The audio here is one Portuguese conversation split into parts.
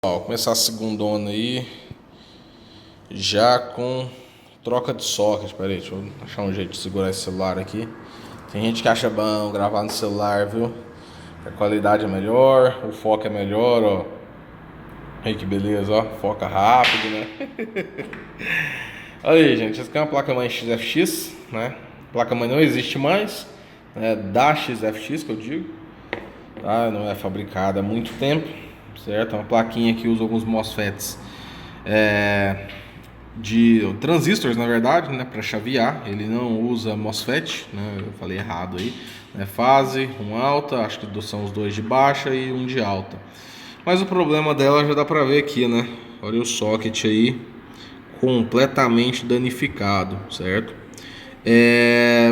Vou começar a segundona aí, já com troca de socket. Pera aí, deixa eu achar um jeito de segurar esse celular aqui. Tem gente que acha bom gravar no celular, viu? A qualidade é melhor, o foco é melhor, ó. Aí que beleza, ó, foca rápido, né? Olha aí, gente, essa aqui é uma placa-mãe XFX, né? A placa-mãe não existe mais, né? Da XFX que eu digo, tá? Não é fabricada há muito tempo, certo? É uma plaquinha que usa alguns MOSFETs de transistores, na verdade, né, para chavear. Ele não usa MOSFET, né? Eu falei errado aí, né? Fase, um alta, acho que são os dois de baixa e um de alta. Mas o problema dela já dá para ver aqui, né? Olha o socket aí, completamente danificado, certo?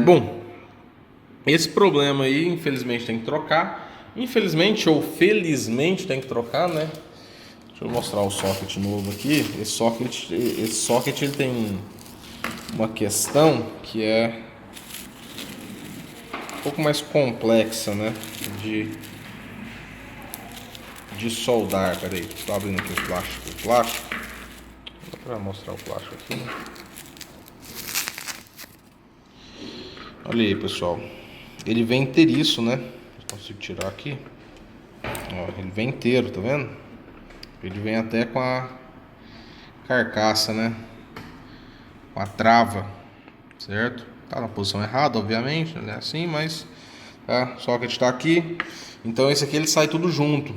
Bom, esse problema aí, infelizmente, tem que trocar. Infelizmente ou felizmente tem que trocar, né? Deixa eu mostrar o socket novo aqui. Esse socket ele tem uma questão que é um pouco mais complexa, né? De soldar. Peraí, estou abrindo aqui o plástico. Dá pra mostrar o plástico aqui, né? Olha aí, pessoal. Ele vem inteiriço, né? Consigo tirar aqui. Ó, ele vem inteiro, tá vendo? Ele vem até com a carcaça, né? Com a trava, certo? Tá na posição errada, obviamente, não é assim, mas tá? O socket está aqui. Então esse aqui ele sai tudo junto.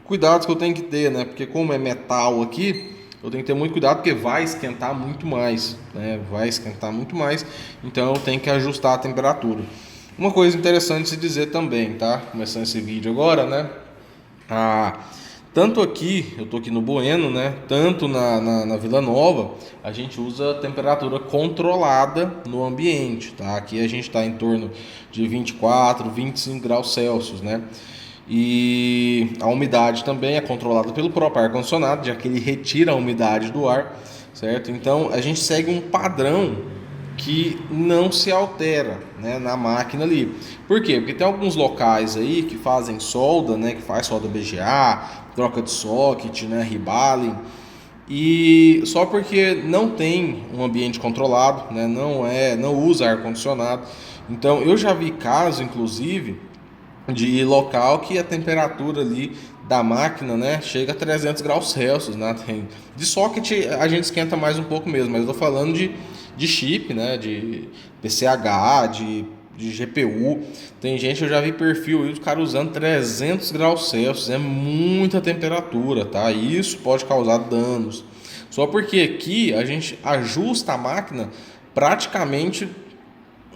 Cuidados que eu tenho que ter, né? Porque como é metal aqui, eu tenho que ter muito cuidado porque vai esquentar muito mais, né? Vai esquentar muito mais. Então eu tenho que ajustar a temperatura. Uma coisa interessante de se dizer também, tá? Começando esse vídeo agora, né? Tanto aqui, eu tô aqui no Bueno, né? Tanto na Vila Nova, a gente usa temperatura controlada no ambiente, tá? Aqui a gente está em torno de 24, 25 graus Celsius, né? E a umidade também é controlada pelo próprio ar-condicionado, já que ele retira a umidade do ar, certo? Então a gente segue um padrão que não se altera, né, na máquina ali. Por quê? Porque tem alguns locais aí que fazem solda, né, que faz solda BGA, troca de socket, né, rebalem, e só porque não tem um ambiente controlado, né, não usa ar condicionado. Então eu já vi casos, inclusive, de local que a temperatura ali da máquina, né, chega a 300 graus Celsius, né? De socket a gente esquenta mais um pouco mesmo, mas eu tô falando de chip, né, de PCH, de GPU. Tem gente, eu já vi perfil aí do cara usando 300 graus Celsius, é muita temperatura, tá? Isso pode causar danos. Só porque aqui a gente ajusta a máquina praticamente,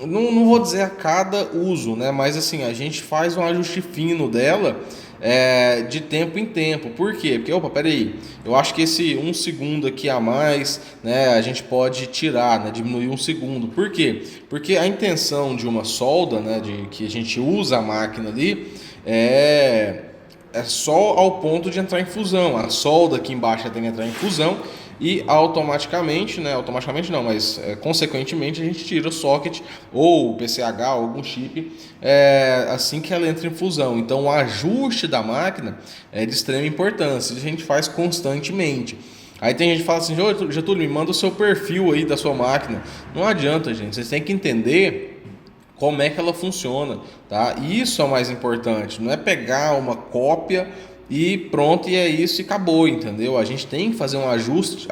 não vou dizer a cada uso, né? Mas assim, a gente faz um ajuste fino dela de tempo em tempo. Por quê? Porque, opa, peraí, eu acho que esse 1 segundo aqui a mais, né, a gente pode tirar, né, diminuir 1 segundo. Por quê? Porque a intenção de uma solda, né, de que a gente usa a máquina ali, é só ao ponto de entrar em fusão. A solda aqui embaixo tem que entrar em fusão e automaticamente, né, automaticamente não, mas consequentemente a gente tira o socket ou o PCH, algum chip, assim que ela entra em fusão. Então o ajuste da máquina é de extrema importância, a gente faz constantemente. Aí tem gente que fala assim: Getúlio, me manda o seu perfil aí da sua máquina. Não adianta, gente, vocês têm que entender como é que ela funciona, tá? Isso é o mais importante, não é pegar uma cópia e pronto, e é isso e acabou, entendeu? A gente tem que fazer um ajuste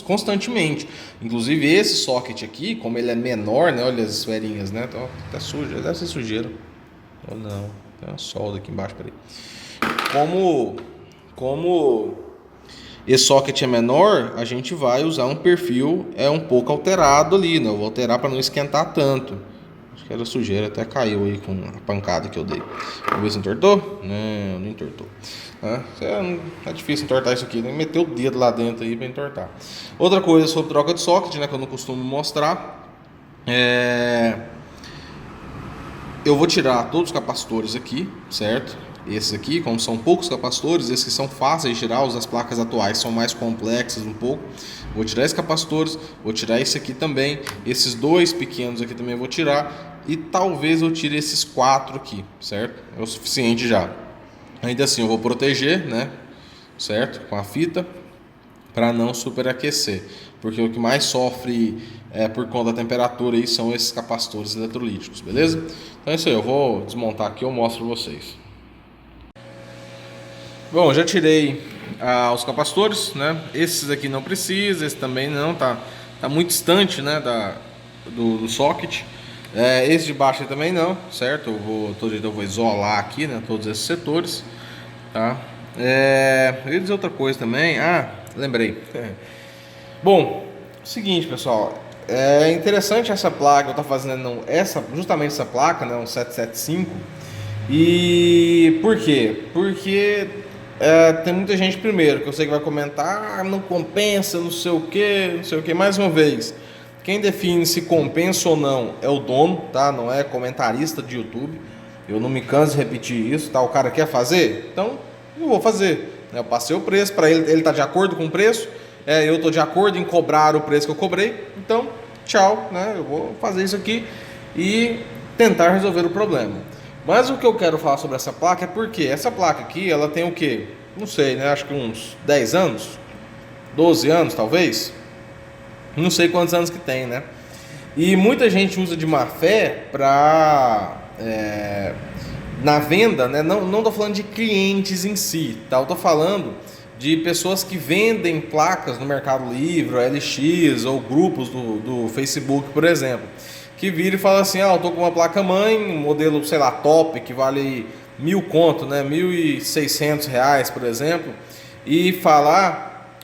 constantemente. Inclusive esse socket aqui, como ele é menor, né? Olha as esferinhas, né? Então, tá sujo, deve ser sujeira. Ou não, tem uma solda aqui embaixo, peraí. Como esse socket é menor, a gente vai usar um perfil um pouco alterado ali, né? Eu vou alterar para não esquentar tanto. Acho que era sujeira, até caiu aí com a pancada que eu dei. Vamos ver se entortou? Não entortou. É difícil entortar isso aqui, né? Meter o dedo lá dentro aí para entortar. Outra coisa sobre troca de socket, né, que eu não costumo mostrar, eu vou tirar todos os capacitores aqui, certo? Esses aqui, como são poucos capacitores, esses que são fáceis de tirar, os das placas atuais são mais complexos um pouco. Vou tirar esses capacitores, vou tirar esse aqui também, esses dois pequenos aqui também vou tirar, e talvez eu tire esses 4 aqui, certo? É o suficiente já. Ainda assim eu vou proteger, né? certo? Com a fita, para não superaquecer, porque o que mais sofre por conta da temperatura aí são esses capacitores eletrolíticos, beleza? Então é isso aí, eu vou desmontar aqui e eu mostro para vocês. Bom, já tirei os capacitores, né? Esses aqui não precisa, esse também não, tá muito distante, né, do socket. Esse de baixo também não, certo? Eu vou isolar aqui, né, todos esses setores, tá? Eu ia dizer outra coisa também. Lembrei. Bom, seguinte, pessoal, é interessante essa placa. Eu tô fazendo justamente essa placa, né, um 775. E por quê? Porque tem muita gente, primeiro, que eu sei que vai comentar, não compensa, não sei o que. Mais uma vez, quem define se compensa ou não é o dono, tá? Não é comentarista de YouTube. Eu não me canso de repetir isso, tá? O cara quer fazer? Então, eu vou fazer. Eu passei o preço para ele, ele tá de acordo com o preço, eu tô de acordo em cobrar o preço que eu cobrei, então, tchau, né? Eu vou fazer isso aqui e tentar resolver o problema. Mas o que eu quero falar sobre essa placa é porque essa placa aqui, ela tem o quê? Não sei, né? Acho que uns 10 anos, 12 anos talvez. Não sei quantos anos que tem, né? E muita gente usa de má fé na venda, né? Não tô falando de clientes em si, tá? Eu tô falando de pessoas que vendem placas no Mercado Livre, LX ou grupos do Facebook, por exemplo, que vira e fala assim: eu tô com uma placa mãe, um modelo, sei lá, top, que vale 1.000 conto, né? R$ 1.600, por exemplo, e falar,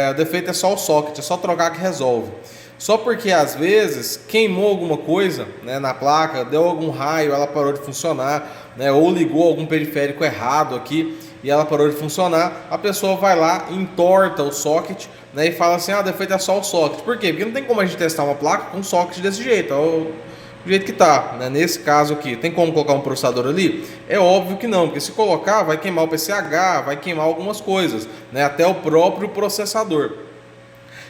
o defeito é só o socket, é só trocar que resolve. Só porque às vezes queimou alguma coisa, né, na placa, deu algum raio, ela parou de funcionar, né, ou ligou algum periférico errado aqui e ela parou de funcionar, a pessoa vai lá, entorta o socket, né, e fala assim: o defeito é só o socket. Por quê? Porque não tem como a gente testar uma placa com um socket desse jeito, do jeito que tá, né? Nesse caso aqui, tem como colocar um processador ali? É óbvio que não, porque se colocar vai queimar o PCH, vai queimar algumas coisas, né, até o próprio processador.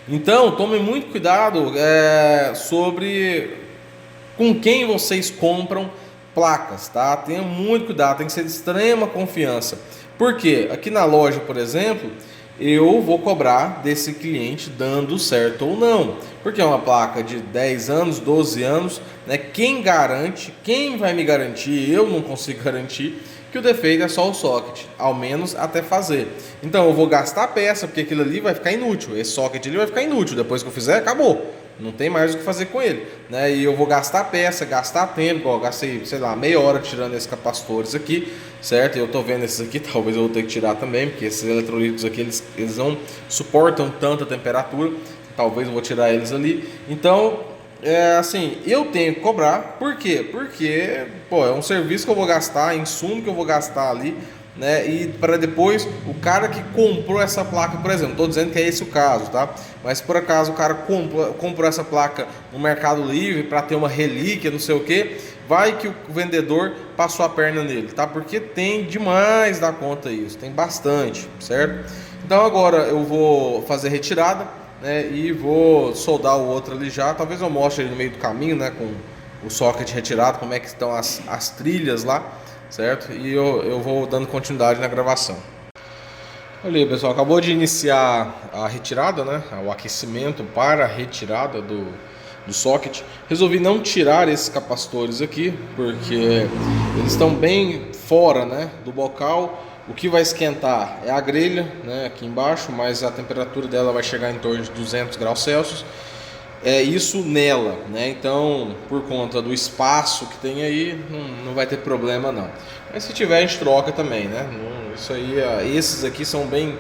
Então, tome muito cuidado sobre com quem vocês compram placas, tá? Tenha muito cuidado, tem que ser de extrema confiança. Por quê? Aqui na loja, por exemplo, eu vou cobrar desse cliente dando certo ou não. Porque é uma placa de 10 anos, 12 anos, né? Quem vai me garantir, eu não consigo garantir, que o defeito é só o socket, ao menos até fazer. Então eu vou gastar a peça, porque aquilo ali vai ficar inútil. Esse socket ali vai ficar inútil. Depois que eu fizer, acabou. Não tem mais o que fazer com ele, né? E eu vou gastar a peça, gastar tempo. Eu gastei, sei lá, meia hora tirando esses capacitores aqui, certo? E eu tô vendo esses aqui, talvez eu vou ter que tirar também, porque esses eletrolíticos aqui, eles não suportam tanta temperatura. Talvez eu vou tirar eles ali. Então, assim, eu tenho que cobrar. Por quê? Porque, é um serviço que eu vou gastar, insumo que eu vou gastar ali, né? E para depois o cara que comprou essa placa, por exemplo, estou dizendo que é esse o caso, tá? Mas por acaso o cara comprou essa placa no Mercado Livre para ter uma relíquia, não sei o que, vai que o vendedor passou a perna nele, tá? Porque tem demais da conta isso, tem bastante, certo? Então agora eu vou fazer retirada, né? E vou soldar o outro ali já. Talvez eu mostre ele no meio do caminho, né? Com o socket retirado, como é que estão as trilhas lá, certo? E eu vou dando continuidade na gravação. Olha aí, pessoal, acabou de iniciar a retirada, né? O aquecimento para a retirada do socket. Resolvi não tirar esses capacitores aqui, porque eles estão bem fora, né, do bocal. O que vai esquentar é a grelha, né, aqui embaixo, mas a temperatura dela vai chegar em torno de 200 graus Celsius. É isso nela, né? Então, por conta do espaço que tem aí, não vai ter problema não. Mas se tiver, a gente troca também, né? Isso aí, esses aqui são bem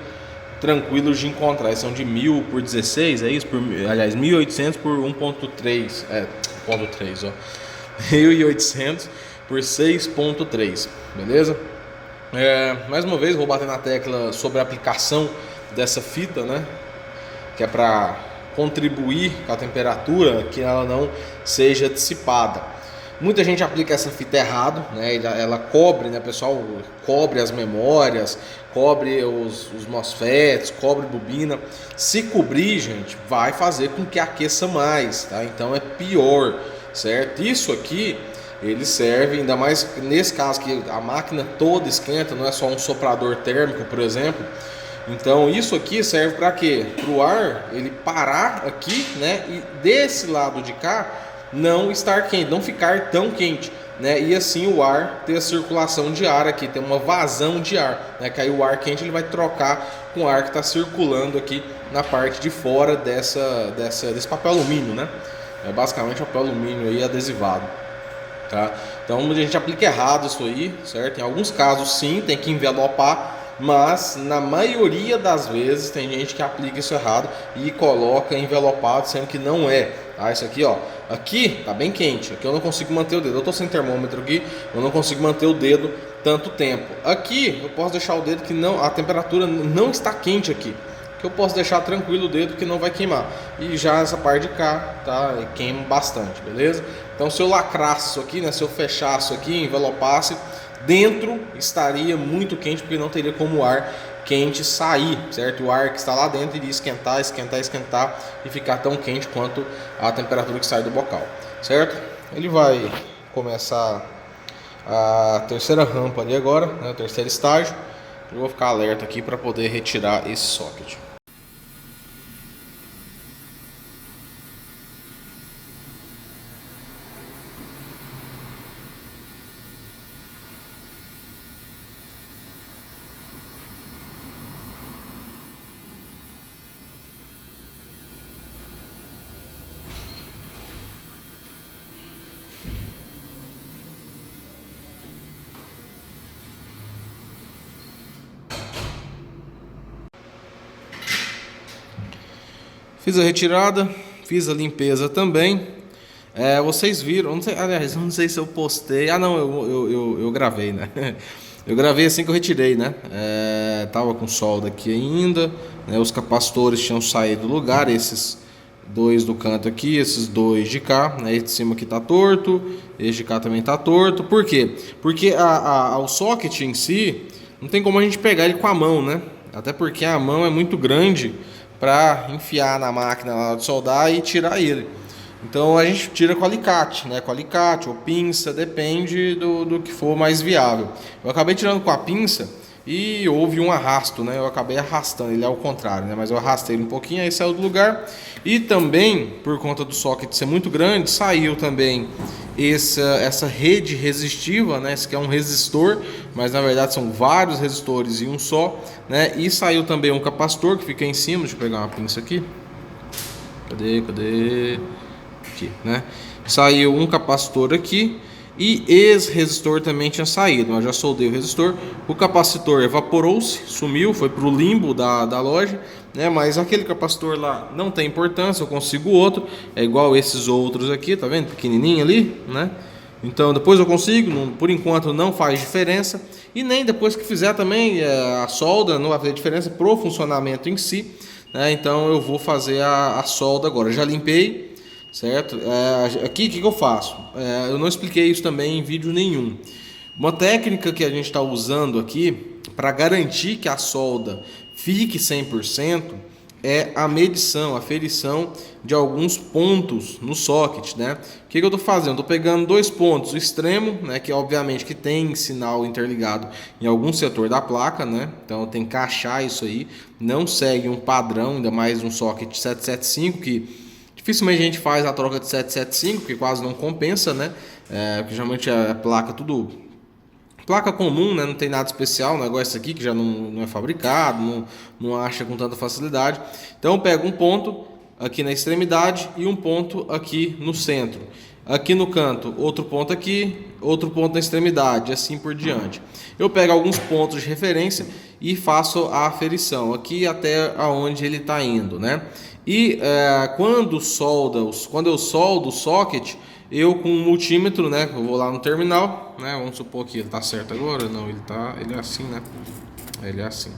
tranquilos de encontrar. Eles são de 1.000 por 16, é isso? Aliás, 1.800 por 1.3, 1.3, ó. 1.800 por 6.3, beleza? Mais uma vez, vou bater na tecla sobre a aplicação dessa fita, né? Que é para contribuir com a temperatura, que ela não seja dissipada. Muita gente aplica essa fita errado, né? Ela cobre, né, pessoal? Cobre as memórias, cobre os MOSFETs, cobre bobina. Se cobrir, gente, vai fazer com que aqueça mais, tá? Então é pior, certo? Isso aqui, ele serve, ainda mais nesse caso que a máquina toda esquenta, não é só um soprador térmico, por exemplo. Então isso aqui serve para quê? Para o ar ele parar aqui, né? E desse lado de cá não estar quente, não ficar tão quente, né? E assim o ar ter a circulação de ar aqui, ter uma vazão de ar, né? Que aí o ar quente ele vai trocar com o ar que está circulando aqui na parte de fora desse papel alumínio, né? É basicamente papel alumínio aí adesivado, tá? Então a gente aplica errado isso aí, certo? Em alguns casos sim, tem que envelopar, mas na maioria das vezes tem gente que aplica isso errado e coloca envelopado, sendo que não é, tá? Isso aqui, ó, aqui tá bem quente, aqui eu não consigo manter o dedo, eu tô sem termômetro aqui, eu não consigo manter o dedo tanto tempo. Aqui eu posso deixar o dedo que não, a temperatura não está quente aqui, que eu posso deixar tranquilo o dedo que não vai queimar. E já essa parte de cá, tá, queima bastante, beleza? Então se eu lacrasse isso aqui, né, se eu fechasse isso aqui, envelopasse, dentro estaria muito quente, porque não teria como o ar quente sair, certo? O ar que está lá dentro iria esquentar, esquentar, esquentar e ficar tão quente quanto a temperatura que sai do bocal, certo? Ele vai começar a terceira rampa ali agora, né, o terceiro estágio. Eu vou ficar alerta aqui para poder retirar esse socket. Fiz a retirada, fiz a limpeza também. Vocês viram, não sei, aliás, não sei se eu postei. Ah, não, eu gravei, né? Eu gravei assim que eu retirei, né? Tava com solda aqui ainda, né? Os capacitores tinham saído do lugar, esses dois do canto aqui, esses dois de cá, né? Esse de cima aqui tá torto, esse de cá também tá torto. Por quê? Porque o socket em si, não tem como a gente pegar ele com a mão, né? Até porque a mão é muito grande para enfiar na máquina lá de soldar e tirar ele. Então a gente tira com alicate, né? Com alicate ou pinça, depende do que for mais viável. Eu acabei tirando com a pinça e houve um arrasto, né? Eu acabei arrastando, ele é ao contrário, né? Mas eu arrastei ele um pouquinho, aí saiu do lugar. E também, por conta do socket ser muito grande, saiu também essa rede resistiva, né? Esse aqui é um resistor, mas na verdade são vários resistores em um só, né? E saiu também um capacitor que fica em cima. Deixa eu pegar uma pinça aqui. Cadê? Aqui, né? Saiu um capacitor aqui e esse resistor também tinha saído. Eu já soldei o resistor. O capacitor evaporou-se, sumiu, foi para o limbo da loja, né? Mas aquele capacitor lá não tem importância, eu consigo outro. É igual esses outros aqui, tá vendo? Pequenininho ali, né? Então depois eu consigo, por enquanto não faz diferença. E nem depois que fizer também a solda não vai fazer diferença pro funcionamento em si, né? Então eu vou fazer a solda agora. Já limpei, certo? Aqui o que eu faço? Eu não expliquei isso também em vídeo nenhum. Uma técnica que a gente está usando aqui para garantir que a solda fique 100% é a medição, a ferição de alguns pontos no socket, né? O que eu estou fazendo? Estou pegando dois pontos, o extremo, né, que obviamente que tem sinal interligado em algum setor da placa, né? Então tem que encaixar isso aí, não segue um padrão, ainda mais um socket 775 que dificilmente a gente faz a troca de 775, porque quase não compensa, né? Porque geralmente a placa tudo placa comum, né? Não tem nada especial, não é igual esse aqui que já não é fabricado, não acha com tanta facilidade. Então eu pego um ponto aqui na extremidade e um ponto aqui no centro. Aqui no canto, outro ponto aqui, outro ponto na extremidade, assim por diante. Eu pego alguns pontos de referência e faço a aferição aqui até aonde ele está indo, né? E quando eu soldo o socket, eu com um multímetro, né? Eu vou lá no terminal, né? Vamos supor que ele tá certo agora. Não, ele é assim, né? Ele é assim.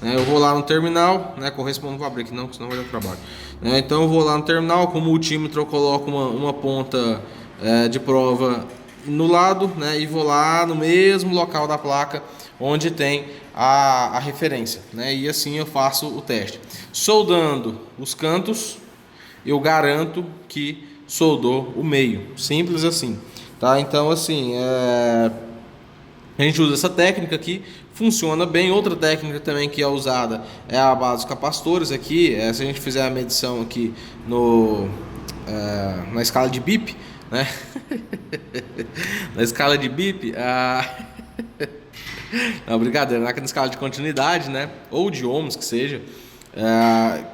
Eu vou lá no terminal, né? Corresponde, não vou abrir aqui não, senão vai dar trabalho. Então eu vou lá no terminal, com o multímetro eu coloco uma ponta de prova no lado, né? E vou lá no mesmo local da placa onde tem a referência, né? E assim eu faço o teste. Soldando os cantos, eu garanto que soldou o meio, simples assim, tá? Então assim, a gente usa essa técnica aqui, funciona bem. Outra técnica também que é usada é a base dos capacitores aqui. Se a gente fizer a medição aqui na escala de BIP, né? Na escala de BIP, não, brincadeira, na escala de continuidade, né? Ou de ohms, que seja.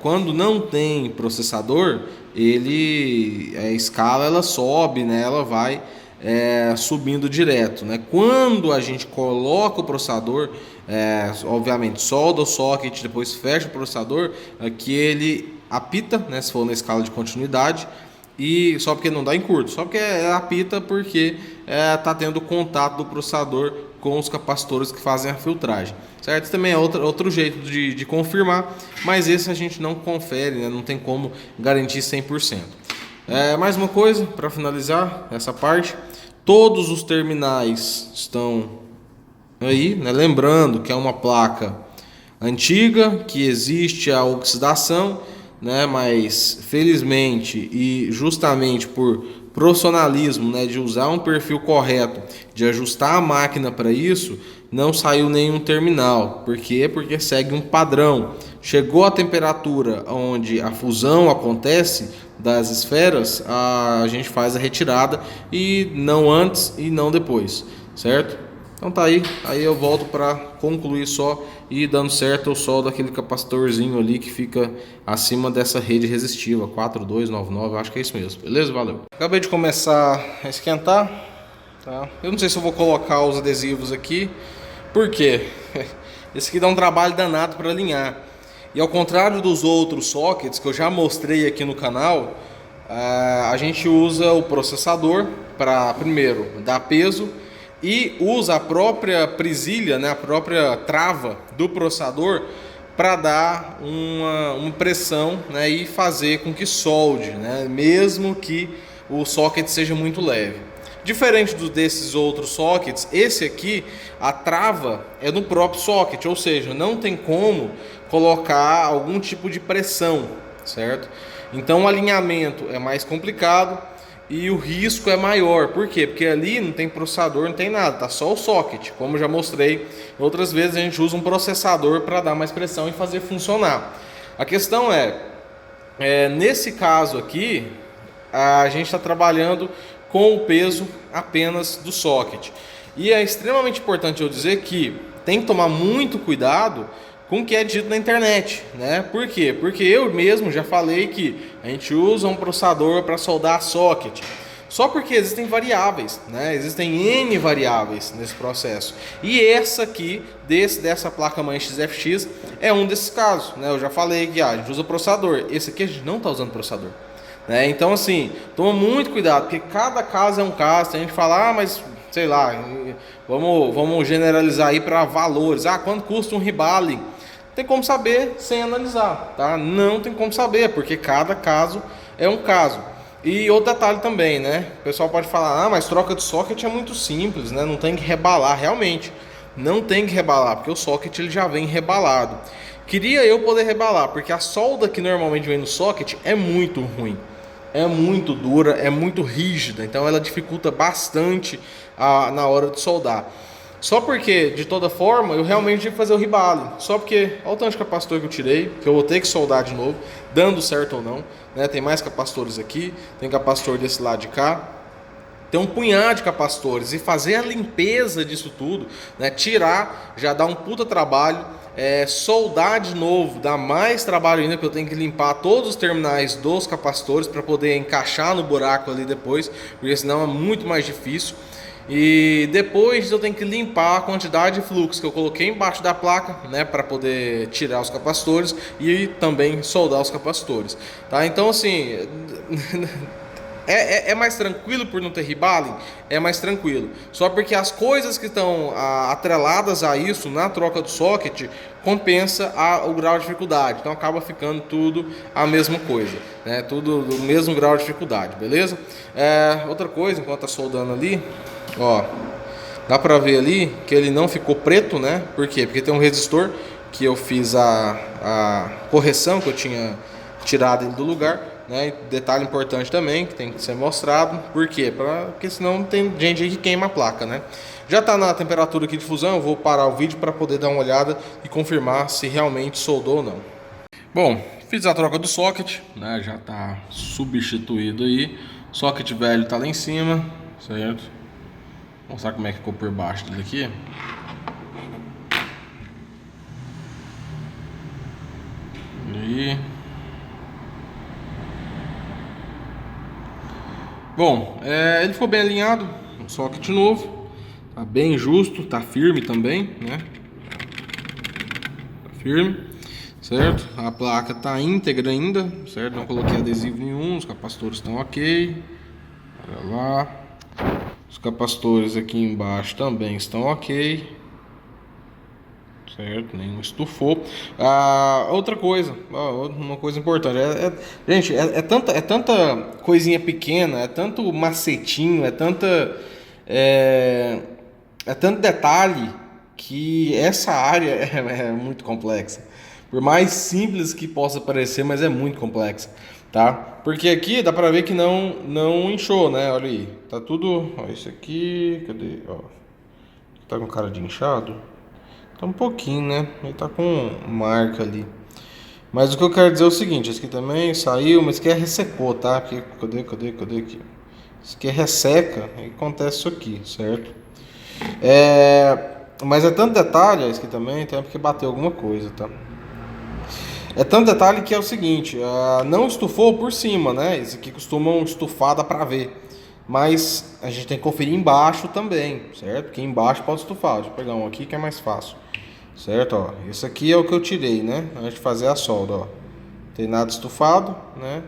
Quando não tem processador, a escala ela sobe, né? Ela vai subindo direto, né? Quando a gente coloca o processador, obviamente solda o socket, depois fecha o processador, aqui ele apita, né? Se for na escala de continuidade, e só porque não dá em curto, só porque apita porque está tendo contato do processador com os capacitores que fazem a filtragem, certo? Isso também é outro jeito de confirmar, mas esse a gente não confere, né? Não tem como garantir 100%. Mais uma coisa para finalizar essa parte: todos os terminais estão aí, né? Lembrando que é uma placa antiga, que existe a oxidação, né? Mas felizmente e justamente por profissionalismo, né, de usar um perfil correto, de ajustar a máquina para isso, não saiu nenhum terminal. Por quê? Porque segue um padrão. Chegou a temperatura onde a fusão acontece das esferas, a gente faz a retirada, e não antes e não depois, certo? Então tá aí eu volto para concluir só, e dando certo eu soldo aquele capacitorzinho ali que fica acima dessa rede resistiva 4299, acho que é isso mesmo, beleza? Valeu. Acabei de começar a esquentar, tá? Eu não sei se eu vou colocar os adesivos aqui, por quê? Esse aqui dá um trabalho danado para alinhar, e ao contrário dos outros sockets que eu já mostrei aqui no canal, a gente usa o processador para primeiro dar peso, e usa a própria presilha, né, a própria trava do processador para dar uma pressão, né, e fazer com que solde, né, mesmo que o socket seja muito leve. Diferente desses outros sockets, esse aqui, a trava é no próprio socket, ou seja, não tem como colocar algum tipo de pressão, certo? Então o alinhamento é mais complicado e o risco é maior. Por quê? Porque ali não tem processador, não tem nada, tá só o socket. Como já mostrei outras vezes, a gente usa um processador para dar mais pressão e fazer funcionar. A questão nesse caso aqui, a gente está trabalhando com o peso apenas do socket. E é extremamente importante eu dizer que tem que tomar muito cuidado com o que é dito na internet, né? Por quê? Porque eu mesmo já falei que a gente usa um processador para soldar socket. Só porque existem variáveis, né? Existem N variáveis nesse processo. E essa aqui, dessa placa-mãe XFX, é um desses casos, né? Eu já falei que a gente usa processador. Esse aqui a gente não está usando processador, né? Então, assim, toma muito cuidado, porque cada caso é um caso. Tem gente que fala, mas sei lá, vamos generalizar aí para valores. Quanto custa um Ribaling? Tem como saber sem analisar, tá? Não tem como saber, porque cada caso é um caso. E outro detalhe também, né? O pessoal pode falar, mas troca de socket é muito simples, né? Não tem que rebalar. Realmente, não tem que rebalar, porque o socket ele já vem rebalado. Queria eu poder rebalar, porque a solda que normalmente vem no socket é muito ruim. É muito dura, é muito rígida, então ela dificulta bastante na hora de soldar. Só porque, de toda forma, eu realmente tive que fazer o rebaling. Só porque, olha o tanto de capacitor que eu tirei, que eu vou ter que soldar de novo, dando certo ou não, né? Tem mais capacitores aqui, tem capacitor desse lado de cá. Tem um punhado de capacitores, e fazer a limpeza disso tudo, né? Tirar, já dá um puta trabalho. Soldar de novo dá mais trabalho ainda, porque eu tenho que limpar todos os terminais dos capacitores para poder encaixar no buraco ali depois, porque senão é muito mais difícil. E depois eu tenho que limpar a quantidade de fluxo que eu coloquei embaixo da placa, né, para poder tirar os capacitores e também soldar os capacitores, tá? Então, assim, é mais tranquilo por não ter rebaling? É mais tranquilo. Só porque as coisas que estão atreladas a isso na troca do socket compensa o grau de dificuldade. Então acaba ficando tudo a mesma coisa, né? Tudo do mesmo grau de dificuldade, beleza? Outra coisa, enquanto tá soldando ali, ó, dá pra ver ali que ele não ficou preto, né? Por quê? Porque tem um resistor que eu fiz a correção, que eu tinha tirado ele do lugar. né? Detalhe importante também que tem que ser mostrado. Por quê? Porque senão tem gente aí que queima a placa, né? Já está na temperatura aqui de fusão, eu vou parar o vídeo para poder dar uma olhada e confirmar se realmente soldou ou não. Bom, fiz a troca do socket, né? Já está substituído aí. Socket velho está lá em cima, certo? Vou mostrar como é que ficou por baixo dele aqui. E... Bom, ele ficou bem alinhado, um socket novo, tá bem justo, tá firme também, né? Tá firme, certo? A placa tá íntegra ainda, certo? Não coloquei adesivo nenhum, os capacitores estão ok. Olha lá, os capacitores aqui embaixo também estão ok. Certo, nenhum estufou. Outra coisa, uma coisa importante, gente, é tanta coisinha pequena, é tanto macetinho, é tanto detalhe que essa área é muito complexa. Por mais simples que possa parecer, mas é muito complexa, tá? Porque aqui dá pra ver que não inchou, né? Olha aí, tá tudo, ó, isso aqui, cadê? Ó, tá com cara de inchado? Tá um pouquinho, né? Ele tá com marca ali. Mas o que eu quero dizer é o seguinte: esse aqui também saiu, mas que ressecou, tá? Aqui, cadê aqui? Esse aqui resseca e acontece isso aqui, certo? Mas é tanto detalhe, esse aqui também, tem porque bateu alguma coisa, tá? É tanto detalhe que é o seguinte: não estufou por cima, né? Esse aqui costumam estufar, dá pra ver. Mas a gente tem que conferir embaixo também, certo? Porque embaixo pode estufar. Deixa eu pegar um aqui que é mais fácil. Certo, ó. Esse aqui é o que eu tirei, né? Antes de fazer a solda, ó. Tem nada estufado, né?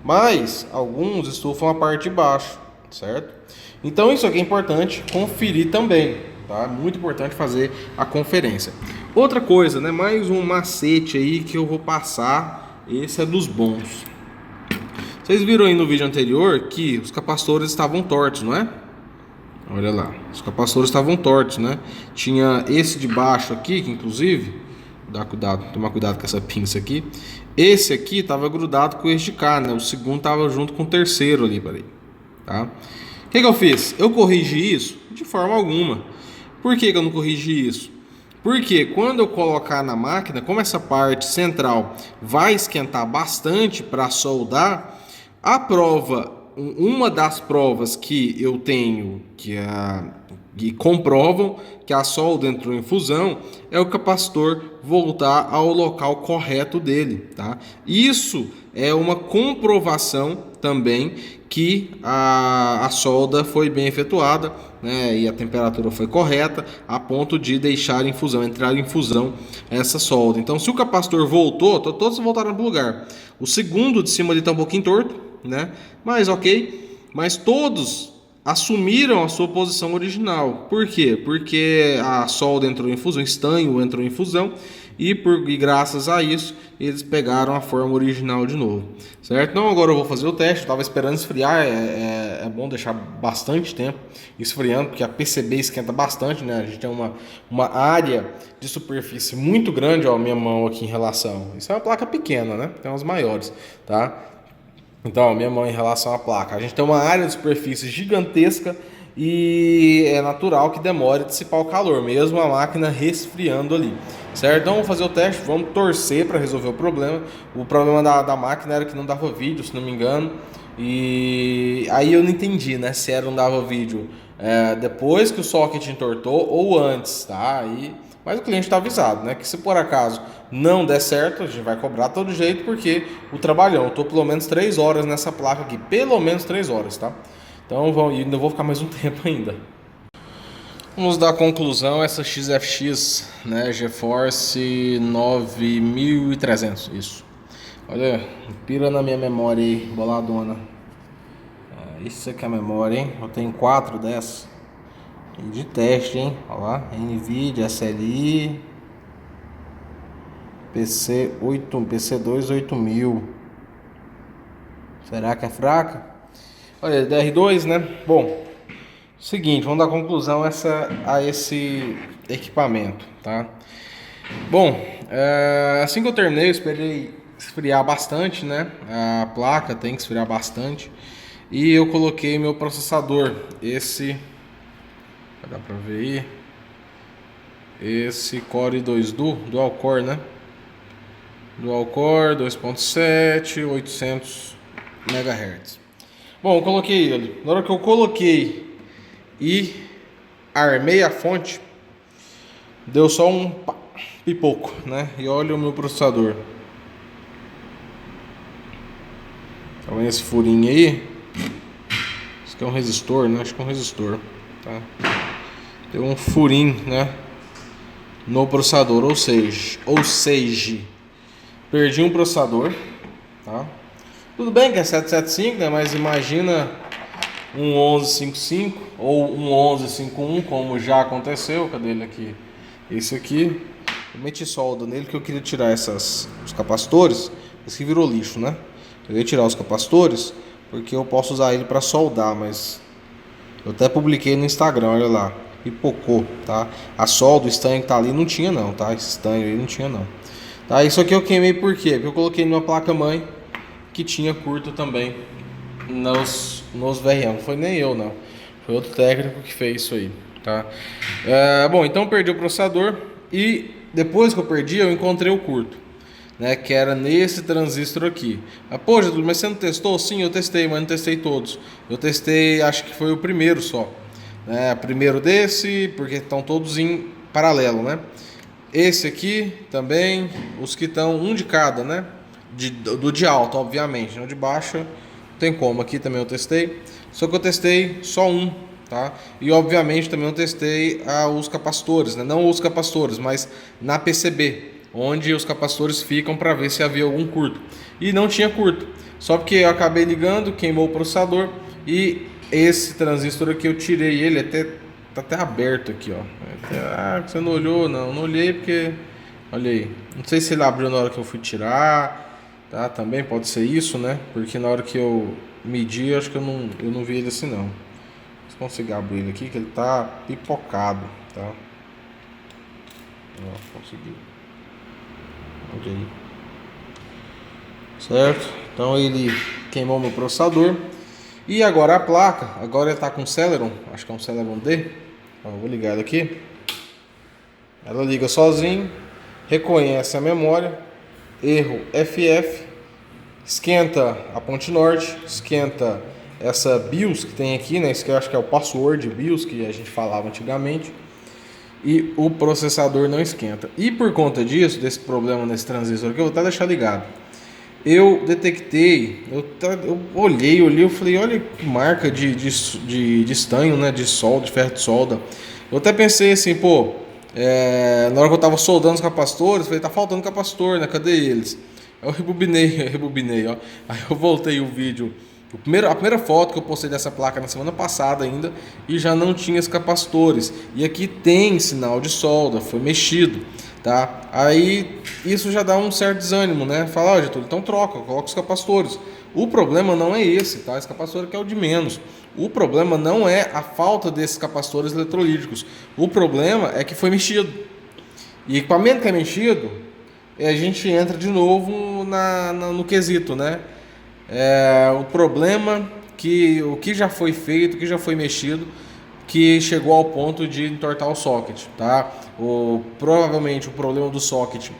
Mas alguns estufam a parte de baixo, certo? Então isso aqui é importante conferir também, tá? Muito importante fazer a conferência. Outra coisa, né? Mais um macete aí que eu vou passar. Esse é dos bons. Vocês viram aí no vídeo anterior que os capacitores estavam tortos, não é? Olha lá, os capacitores estavam tortos, né? Tinha esse de baixo aqui, que inclusive, tomar cuidado com essa pinça aqui. Esse aqui estava grudado com esse de cá, né? O segundo estava junto com o terceiro ali, peraí, tá? O que eu fiz? Eu corrigi isso? De forma alguma. Por que eu não corrigi isso? Porque quando eu colocar na máquina, como essa parte central vai esquentar bastante para soldar, a prova, uma das provas que eu tenho que comprovam que a solda entrou em fusão é o capacitor voltar ao local correto dele, tá? Isso é uma comprovação também que a solda foi bem efetuada, né, e a temperatura foi correta a ponto de deixar em fusão, entrar em fusão essa solda. Então, se o capacitor voltou, todos voltaram para o lugar. O segundo de cima ali está um pouquinho torto, né? Mas ok. Mas todos assumiram a sua posição original. Por quê? Porque a solda entrou em fusão, o estanho entrou em fusão e graças a isso eles pegaram a forma original de novo, certo? Então agora eu vou fazer o teste. Eu estava esperando esfriar, é bom deixar bastante tempo esfriando, porque a PCB esquenta bastante, né? A gente tem uma área de superfície muito grande, ó, minha mão aqui em relação. Isso é uma placa pequena, né? Tem umas maiores, tá? Então, minha mão em relação à placa. A gente tem uma área de superfície gigantesca e é natural que demore a dissipar o calor, mesmo a máquina resfriando ali, certo? Então vamos fazer o teste, vamos torcer para resolver o problema. O problema da máquina era que não dava vídeo, se não me engano. E aí eu não entendi, né? Se não dava vídeo depois que o socket entortou ou antes, tá? Mas o cliente está avisado, né? Que se por acaso não der certo, a gente vai cobrar todo jeito, porque o trabalhão, eu tô pelo menos 3 horas nessa placa aqui, pelo menos 3 horas, tá? Então ainda vou ficar mais um tempo ainda. Vamos dar a conclusão, essa XFX, né, GeForce 9300, isso. Olha, pira na minha memória aí, boladona. Isso aqui é a memória, hein? Eu tenho 4 dessas. De teste, hein? Olha lá, NVIDIA, SLI, PC2 8000. Será que é fraca? Olha, DR2, né? Bom, seguinte, vamos dar conclusão a esse equipamento, tá? Bom, assim que eu terminei, eu esperei esfriar bastante, né? A placa tem que esfriar bastante. E eu coloquei meu processador, esse, vai dar pra ver aí, esse Core i2 Dual Core, né? Dual Core 2.7, 800 MHz. Bom, eu coloquei ele. Na hora que eu coloquei e armei a fonte, deu só um pipoco, né? E olha o meu processador. Tá vendo esse furinho aí? Isso aqui é um resistor, né? Acho que é um resistor, tá? Deu um furinho, né? No processador, ou seja, perdi um processador, tá? Tudo bem que é 775, né? Mas imagina um 1155 ou um 1151, como já aconteceu. Cadê ele aqui? Esse aqui, eu meti solda nele que eu queria tirar os capacitores. Esse aqui virou lixo, né? Eu ia tirar os capacitores porque eu posso usar ele para soldar, mas eu até publiquei no Instagram, olha lá, pipocou, tá? A solda, o estanho que tá ali não tinha não, tá? Esse estanho aí não tinha não. Tá, isso aqui eu queimei por quê? Porque eu coloquei numa placa-mãe que tinha curto também nos VRM. Não foi nem eu, não. Foi outro técnico que fez isso aí, tá? Bom, então perdi o processador e depois que eu perdi, eu encontrei o curto, né, que era nesse transistor aqui. Pô, Getúlio, mas você não testou? Sim, eu testei, mas não testei todos. Eu testei, acho que foi o primeiro só, né? Primeiro desse, porque estão todos em paralelo, né? Esse aqui também, os que estão um de cada, né? Do de alto, obviamente, não de baixa, não tem como. Aqui também eu testei, só que eu testei só um, tá? E obviamente também eu testei os capacitores, né? Não os capacitores, mas na PCB, onde os capacitores ficam para ver se havia algum curto. E não tinha curto, só porque eu acabei ligando, queimou o processador. E esse transistor aqui eu tirei ele, tá até aberto aqui, ó. Você não olhou? Não olhei porque, olha aí, não sei se ele abriu na hora que eu fui tirar, tá? Também pode ser isso, né? Porque na hora que eu medi, acho que eu não vi ele assim não. Se conseguir abrir ele aqui, que ele tá pipocado, tá? Ó, consegui. Olha aí. Certo? Então ele queimou meu processador. E agora a placa, agora ele está com Celeron, acho que é um Celeron D. Ó, vou ligar ela aqui. Ela liga sozinho, reconhece a memória, erro FF, esquenta a ponte norte, esquenta essa BIOS que tem aqui, né? Isso que eu acho que é o password BIOS que a gente falava antigamente. E o processador não esquenta. E por conta disso, desse problema nesse transistor aqui, eu vou até deixar ligado. Eu detectei, eu olhei, eu falei, olha que marca de estanho, né? De solda, de ferro de solda. Eu até pensei assim, pô, na hora que eu tava soldando os capacitores, falei, tá faltando capacitor, né? Cadê eles? Aí eu rebobinei, ó. Aí eu voltei o vídeo. A primeira foto que eu postei dessa placa na semana passada ainda, e já não tinha os capacitores. E aqui tem sinal de solda, foi mexido, tá? Aí isso já dá um certo desânimo, né? Fala, ó, Getúlio, então coloca os capacitores. O problema não é esse, tá? Esse capacitor aqui é o de menos. O problema não é a falta desses capacitores eletrolíticos. O problema é que foi mexido. E equipamento que é mexido, a gente entra de novo no quesito, né? O problema que o que já foi feito, o que já foi mexido, que chegou ao ponto de entortar o socket, tá? Provavelmente o problema do socket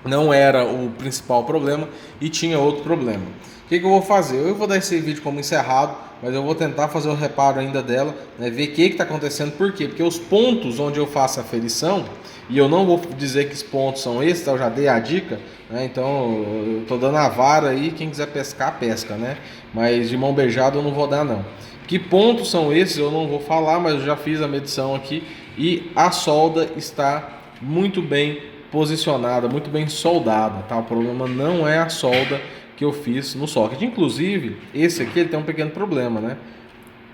não era o principal problema e tinha outro problema. O que eu vou fazer? Eu vou dar esse vídeo como encerrado, mas eu vou tentar fazer o reparo ainda dela, né, ver o que está acontecendo. Por quê? Porque os pontos onde eu faço a aferição, e eu não vou dizer que os pontos são esses, eu já dei a dica, né, então eu estou dando a vara aí, quem quiser pescar, pesca, né? Mas de mão beijada eu não vou dar não. Que pontos são esses eu não vou falar, mas eu já fiz a medição aqui e a solda está muito bem posicionada, muito bem soldada, tá? O problema não é a solda que eu fiz no socket. Inclusive, esse aqui ele tem um pequeno problema, né?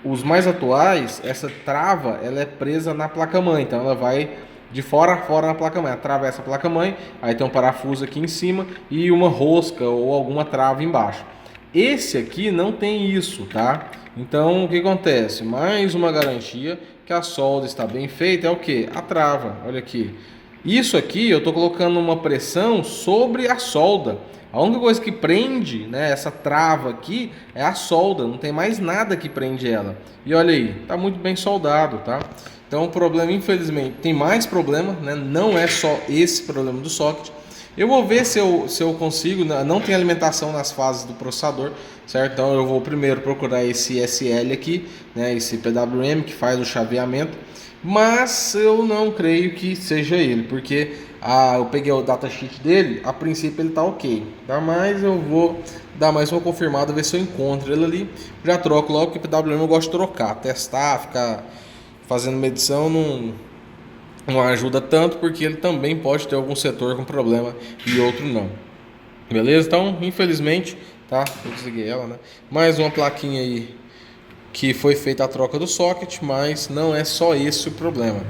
Os mais atuais, essa trava, ela é presa na placa-mãe, então ela vai de fora a fora na placa-mãe, atravessa a placa-mãe, aí tem um parafuso aqui em cima e uma rosca ou alguma trava embaixo. Esse aqui não tem isso, tá? Então, o que acontece? Mais uma garantia que a solda está bem feita é o que? A trava, olha aqui. Isso aqui eu estou colocando uma pressão sobre a solda. A única coisa que prende, né, essa trava aqui é a solda, não tem mais nada que prende ela. E olha aí, tá muito bem soldado, tá? Então o problema, infelizmente, tem mais problema, né? Não é só esse problema do socket. Eu vou ver se eu consigo, não tem alimentação nas fases do processador, certo? Então eu vou primeiro procurar esse SL aqui, né, esse PWM que faz o chaveamento, mas eu não creio que seja ele, porque eu peguei o datasheet dele, a princípio ele tá ok, tá? Mas eu vou dar mais uma confirmada, ver se eu encontro ele ali, já troco logo, porque PWM eu gosto de trocar, testar, ficar fazendo medição não ajuda tanto, porque ele também pode ter algum setor com problema e outro não. Beleza? Então, infelizmente, tá? Eu desliguei ela, né? Mais uma plaquinha aí que foi feita a troca do socket, mas não é só esse o problema.